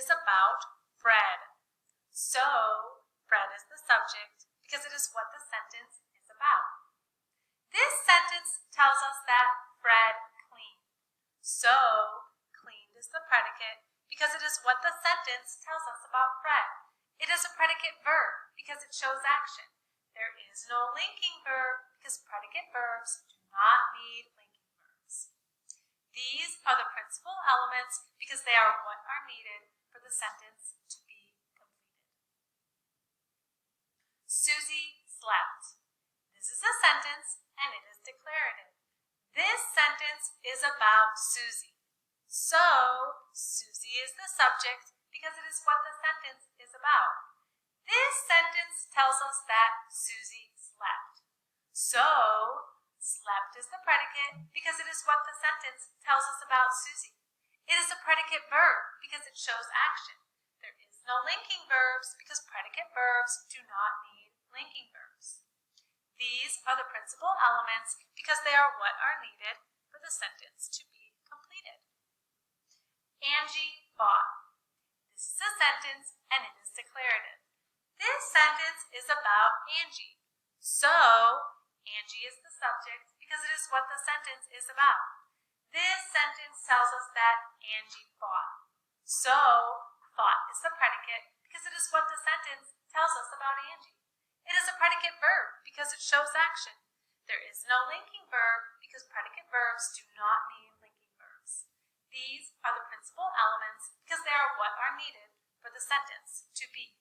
is about Fred. So, Fred is the subject because it is what the sentence is about. This sentence tells us that Fred cleaned. So, cleaned is the predicate because it is what the sentence tells us about Fred. It is a predicate verb because it shows action. There is no linking verb because predicate verbs do not need linking verbs. These are the principal elements because they are what are needed for the sentence to be completed. Susie slept. This is a sentence and it is declarative. This sentence is about Susie. So, Susie is the subject because it is what the sentence is about. This sentence tells us that Susie slept. So, slept is the predicate because it is what the sentence tells us about Susie. It is a predicate verb because it shows action. There is no linking verbs because predicate verbs do not need linking verbs. These are the principal elements because they are what are needed for the sentence to be completed. Angie bought. This is a sentence and it is declarative. This sentence is about Angie. So, Angie is the subject because it is what the sentence is about. This sentence tells us that Angie bought. So, bought is the predicate because it is what the sentence tells us about Angie. It is a predicate verb because it shows action. There is no linking verb because predicate verbs do not need linking verbs. These are the principal elements because they are what are needed for the sentence to be